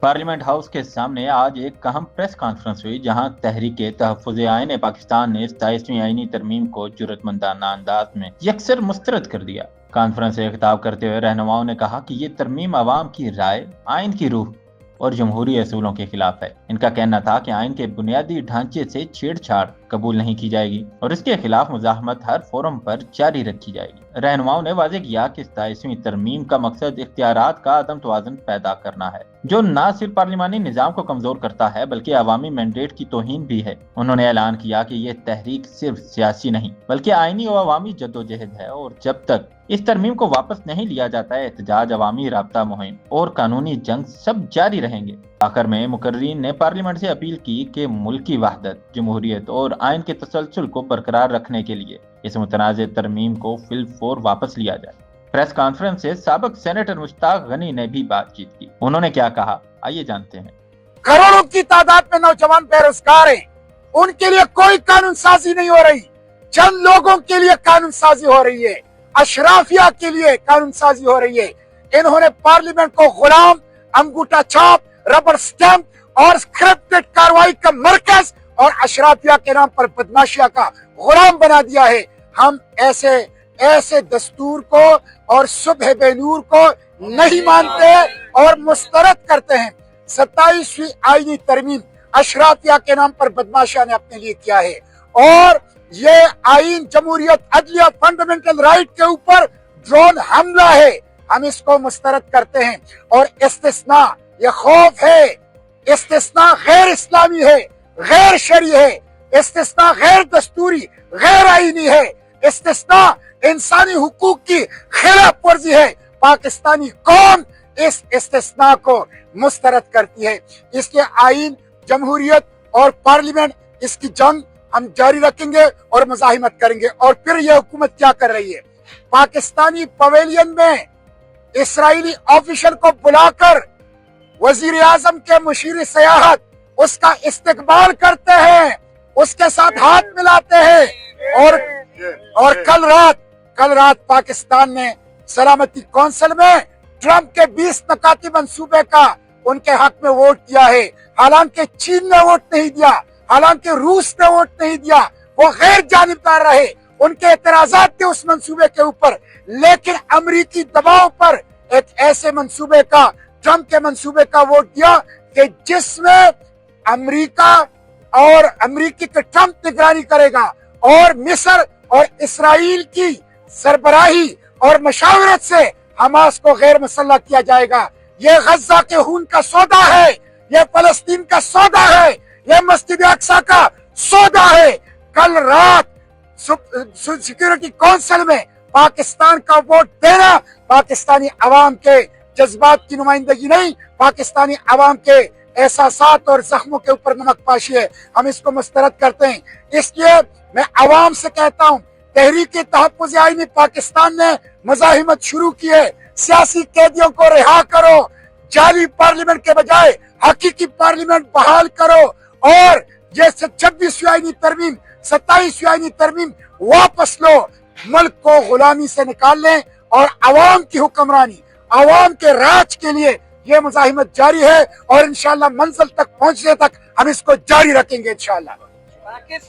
Parliament house के सामने आज एक अहम प्रेस कॉन्फ्रेंस हुई जहां तहरीक तहफ़्फ़ुज़ आईन पाकिस्तान ने 27वीं आईनी तरमीम को जुर्रतमंदाना अंदाज में यकसर मुस्तरद कर दिया। कॉन्फ्रेंस से खिताब करते हुए रहनुमाओं ने कहा कि ये तरमीम अवाम की राय, आइन की रूह और जमहूरी असूलों के खिलाफ है। इनका कहना था कि आइन के बुनियादी ढांचे से छेड़छाड़ कबूल नहीं की जाएगी और इसके खिलाफ मुजाहमत हर फोरम पर जारी रखी जाएगी। रहनुमाओं ने वाज़ेह किया कि 27वीं तरमीम का मकसद इख्तियारात का अदम तवाज़ुन पैदा करना है, जो न सिर्फ पार्लिमानी निज़ाम को कमजोर करता है बल्कि अवामी मैंडेट की तौहीन भी है। उन्होंने ऐलान किया कि ये तहरीक सिर्फ सियासी नहीं बल्कि आईनी और अवामी जद्दोजहद है और जब तक इस तरमीम को वापस नहीं लिया जाता है एहतजाज, अवामी राब्ता मुहिम और कानूनी जंग सब जारी रहेंगे। आखिर में मुकर्रीन ने पार्लियामेंट से अपील की कि मुल्की वहदत, जमहूरियत और आइन के तसलसल को बरकरार रखने के लिए इस मुतनाज़ तरमीम को फिलफौर वापस लिया जाए। प्रेस कॉन्फ्रेंस से साबिक सेनेटर मुश्ताक गनी ने भी बातचीत की। उन्होंने क्या कहा, आइए जानते हैं। करोड़ों की तादाद में नौजवान बेरोजगार हैं, उनके लिए कोई कानून साजी नहीं हो रही। चंद लोगों के लिए कानून साजी हो रही है, अशराफिया के लिए कानून साजी हो रही है। इन्होंने पार्लियामेंट को गुलाम, अंगूठा छाप, रबर स्टैंप और स्क्रिप्टेड कार्रवाई का मरकज और अशराफिया के नाम पर बदमाशिया का गुलाम बना दिया है। हम ऐसे दस्तूर को और सुबह बेनूर को नहीं मानते और मुस्तरद करते हैं। 27वीं आईनी तरमीम अशराफिया के नाम पर बदमाशिया ने अपने लिए किया है और ये आईन जमहूरियत, अदलिया, फंडामेंटल राइट के ऊपर ड्रोन हमला है। हम इसको मुस्तरद करते हैं और इस्तिस्ना, ये खौफ है, इस्तिस्ना गैर इस्लामी है, गैर शरई है, इस्तिस्ना गैर दस्तूरी, गैर आईनी है, इस्तिस्ना इंसानी हुकूक की खिलाफ वर्जी है। पाकिस्तानी कौम इस इस्तिस्ना को मुस्तरद करती है। इसके आईन, जमहूरियत और पार्लियामेंट, इसकी जंग हम जारी रखेंगे और मुजाहिमत करेंगे। और फिर यह हुकूमत क्या कर रही है, पाकिस्तानी पवेलियन में इसराइली ऑफिशियल को बुलाकर वजीर आजम के मुशीर सियाहत उसका इस्तकबाल करते हैं, उसके साथ हाथ मिलाते हैं। और कल रात पाकिस्तान ने सलामती कौंसिल में ट्रंप के 20 नकाती मंसूबे का उनके हक में वोट किया है। हालांकि चीन ने वोट नहीं दिया, हालांकि रूस ने वोट नहीं दिया, वो गैर जानिबदार रहे, उनके एतराजात थे उस मंसूबे के ऊपर। लेकिन अमरीकी दबाव पर एक ऐसे मंसूबे का, ट्रंप के मंसूबे का वोट दिया कि जिसमें अमरीका और अमरीकी के ट्रंप निगरानी करेगा और मिस्र और इसराइल की सरबराही और मशावरत से हमास को गैर मुसल्लह किया जाएगा। ये गजा के खून का सौदा है, ये फलस्तीन का सौदा है, ये मस्जिद अक्सा का सौदा है। कल रात सिक्योरिटी काउंसिल में पाकिस्तान का वोट देना पाकिस्तानी अवाम के जज्बात की नुमाइंदगी नहीं, पाकिस्तानी अवाम के एहसासात और जख्मों के ऊपर नमक पाशी है। हम इसको मुस्तरद करते हैं। इसलिए मैं अवाम से कहता हूँ, तहरीक तहफ़्फ़ुज़ आईन पाकिस्तान ने मुजाहिमत शुरू की है। सियासी कैदियों को रिहा करो, जाली पार्लियामेंट के बजाय हकीकी पार्लियामेंट बहाल करो और ये 26वीं आईनी तरमीम, 27वीं आईनी तरमीम वापस लो। मुल्क को गुलामी से निकाल लें और अवाम की हुक्मरानी, अवाम के राज के लिए ये मुजाहिमत जारी है और इंशाअल्लाह मंजिल तक पहुंचने तक हम इसको जारी रखेंगे इंशाअल्लाह।